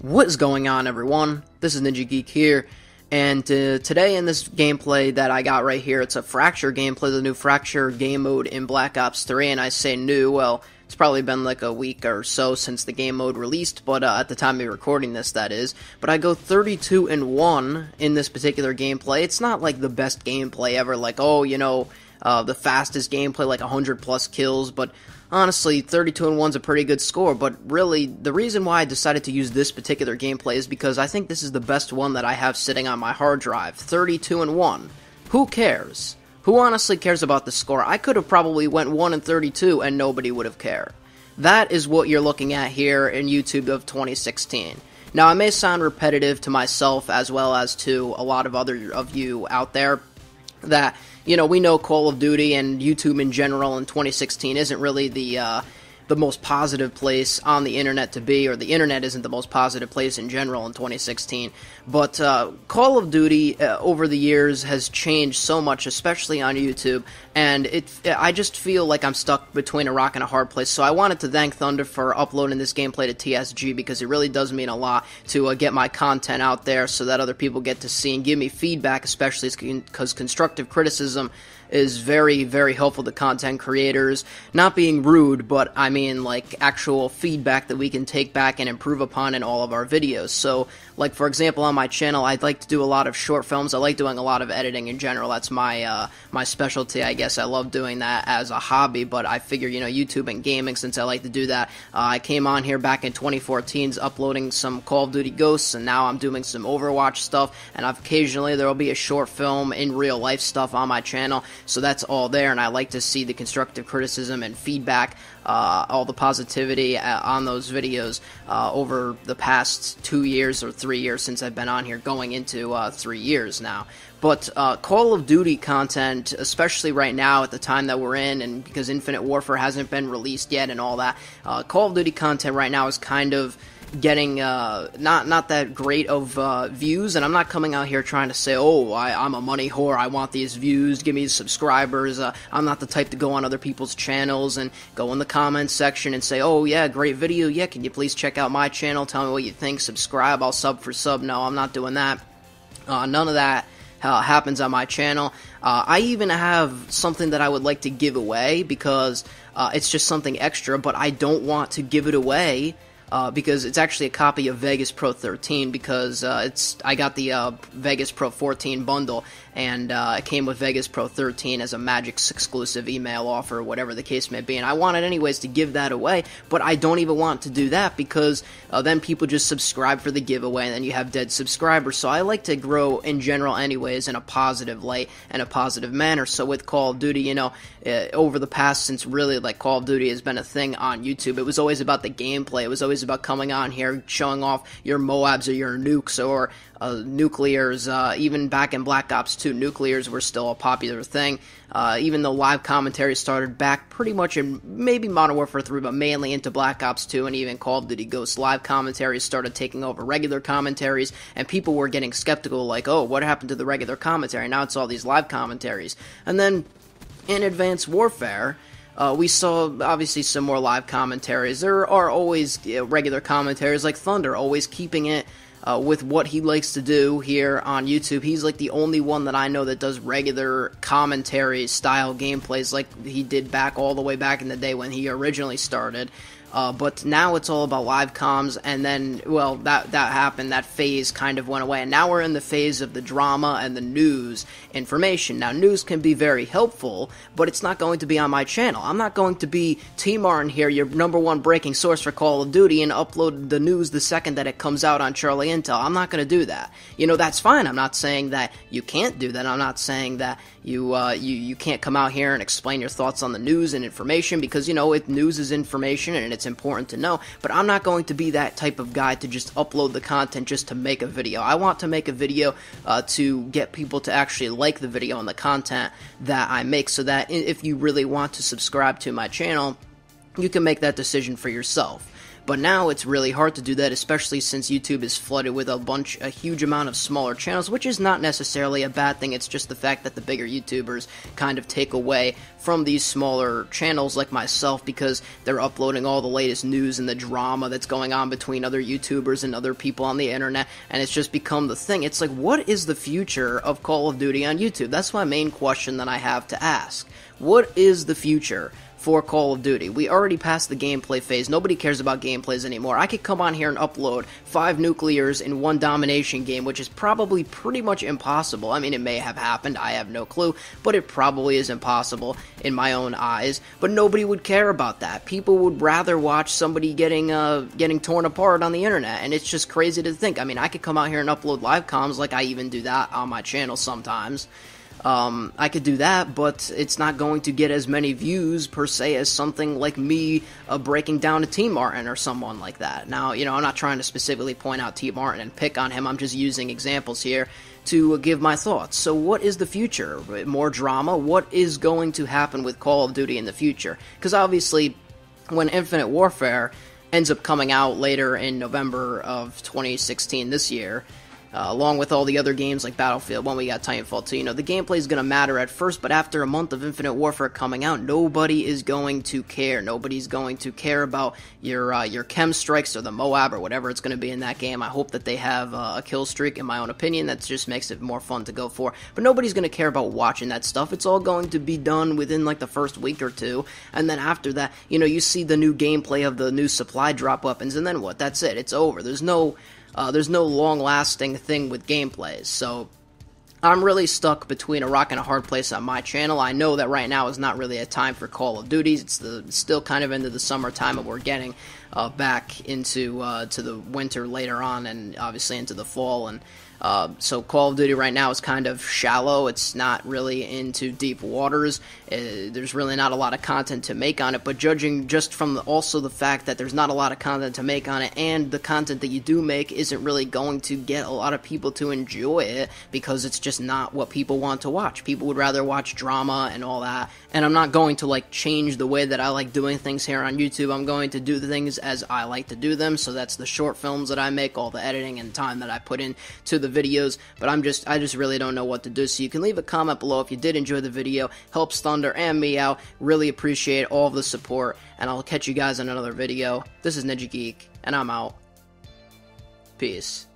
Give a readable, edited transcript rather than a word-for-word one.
What is going on, everyone? This is Ninja Geek here, and today in this gameplay that I got right here, it's a Fracture gameplay, the new Fracture game mode in Black Ops 3, and I say new, well, it's probably been like a week or so since the game mode released, but at the time of recording this, that is. But I go 32-1 in this particular gameplay. It's not like the best gameplay ever, like, oh, you know, the fastest gameplay, like 100 plus kills, but honestly, 32-1 is a pretty good score, but really, the reason why I decided to use this particular gameplay is because I think this is the best one that I have sitting on my hard drive. 32-1. Who cares? Who honestly cares about the score? I could have probably went 1-32 and nobody would have cared. That is what you're looking at here in YouTube of 2016. Now, I may sound repetitive to myself as well as to a lot of other of you out there that, you know, we know Call of Duty and YouTube in general in 2016 isn't really the most positive place on the internet to be, or the internet isn't the most positive place in general in 2016. But Call of Duty over the years has changed so much, especially on YouTube, and I just feel like I'm stuck between a rock and a hard place. So I wanted to thank Thunder for uploading this gameplay to TSG, because it really does mean a lot to get my content out there so that other people get to see and give me feedback, especially because constructive criticism is very, very helpful to content creators. Not being rude, but I mean like actual feedback that we can take back and improve upon in all of our videos. So, like for example, on my channel, I'd like to do a lot of short films. I like doing a lot of editing in general. That's my my specialty, I guess. I love doing that as a hobby, but I figure, you know, YouTube and gaming, since I like to do that. I came on here back in 2014, uploading some Call of Duty Ghosts, and now I'm doing some Overwatch stuff, and occasionally there will be a short film in real life stuff on my channel. So that's all there, and I like to see the constructive criticism and feedback, all the positivity on those videos over the past 2 years or 3 years since I've been on here, going into 3 years now. But Call of Duty content, especially right now at the time that we're in, and because Infinite Warfare hasn't been released yet and all that, Call of Duty content right now is kind of getting not that great of views, and I'm not coming out here trying to say, oh, I'm a money whore, I want these views, give me subscribers. I'm not the type to go on other people's channels and go in the comments section and say, oh yeah, great video, yeah, can you please check out my channel, tell me what you think, subscribe, I'll sub for sub. No, I'm not doing that. None of that happens on my channel. I even have something that I would like to give away, because it's just something extra, but I don't want to give it away because it's actually a copy of Vegas Pro 13, because I got the Vegas Pro 14 bundle, and it came with Vegas Pro 13 as a Magic's exclusive email offer, whatever the case may be, and I wanted anyways to give that away, but I don't even want to do that, because then people just subscribe for the giveaway, and then you have dead subscribers. So I like to grow in general anyways in a positive light and a positive manner. So with Call of Duty, you know, over the past, since really like Call of Duty has been a thing on YouTube, it was always about the gameplay. It was always about coming on here, showing off your Moabs or your nukes or nuclears. Even back in Black Ops 2, nuclears were still a popular thing. Even though live commentary started back pretty much in maybe Modern Warfare 3, but mainly into Black Ops 2 and even Call of Duty Ghosts, live commentaries started taking over regular commentaries, and people were getting skeptical, like, oh, what happened to the regular commentary? Now it's all these live commentaries. And then in Advanced Warfare, we saw, obviously, some more live commentaries. There are always regular commentaries, like Thunder, always keeping it with what he likes to do here on YouTube. He's like the only one that I know that does regular commentary style gameplays like he did back all the way back in the day when he originally started. But now it's all about live comms, and then, well, that happened, that phase kind of went away, and now we're in the phase of the drama and the news information. Now, news can be very helpful, but it's not going to be on my channel. I'm not going to be T-Martin here, your #1 breaking source for Call of Duty, and upload the news the second that it comes out on Charlie Intel. I'm not going to do that. You know, that's fine. I'm not saying that you can't do that. I'm not saying that you can't come out here and explain your thoughts on the news and information, because, you know, news is information, and it's important to know, but I'm not going to be that type of guy to just upload the content just to make a video. I want to make a video to get people to actually like the video and the content that I make, so that if you really want to subscribe to my channel, you can make that decision for yourself. But now it's really hard to do that, especially since YouTube is flooded with a huge amount of smaller channels, which is not necessarily a bad thing. It's just the fact that the bigger YouTubers kind of take away from these smaller channels like myself, because they're uploading all the latest news and the drama that's going on between other YouTubers and other people on the internet, and it's just become the thing. It's like, what is the future of Call of Duty on YouTube? That's my main question that I have to ask. What is the future for Call of Duty? We already passed the gameplay phase. Nobody cares about gameplays anymore. I could come on here and upload 5 nuclears in one domination game, which is probably pretty much impossible. I mean, it may have happened, I have no clue, but it probably is impossible in my own eyes. But nobody would care about that. People would rather watch somebody getting torn apart on the internet, and it's just crazy to think. I mean, I could come out here and upload live comms, like I even do that on my channel sometimes. I could do that, but it's not going to get as many views, per se, as something like me breaking down a T. Martin or someone like that. Now, you know, I'm not trying to specifically point out T. Martin and pick on him. I'm just using examples here to give my thoughts. So what is the future? More drama? What is going to happen with Call of Duty in the future? Because obviously, when Infinite Warfare ends up coming out later in November of 2016 this year, along with all the other games like Battlefield 1, we got Titanfall 2, you know, the gameplay is going to matter at first, but after a month of Infinite Warfare coming out, nobody is going to care. Nobody's going to care about your chem strikes or the Moab or whatever it's going to be in that game. I hope that they have a kill streak, in my own opinion. That just makes it more fun to go for. But nobody's going to care about watching that stuff. It's all going to be done within like the first week or two, and then after that, you know, you see the new gameplay of the new supply drop weapons, and then what? That's it. It's over. There's no long-lasting thing with gameplays, so I'm really stuck between a rock and a hard place on my channel. I know that right now is not really a time for Call of Duty. It's still kind of into the summertime, and we're getting back into to the winter later on, and obviously into the fall, and so Call of Duty right now is kind of shallow. It's not really into deep waters. There's really not a lot of content to make on it, but judging just from also the fact that there's not a lot of content to make on it, and the content that you do make isn't really going to get a lot of people to enjoy it, because it's just not what people want to watch. People would rather watch drama and all that, and I'm not going to like change the way that I like doing things here on YouTube. I'm going to do the things as I like to do them, so that's the short films that I make, all the editing and time that I put in to the videos, but I just really don't know what to do. So you can leave a comment below if you did enjoy the video. Helps Thunder and me out. Really appreciate all of the support, and I'll catch you guys in another video. This is Ninja Geek, and I'm out. Peace.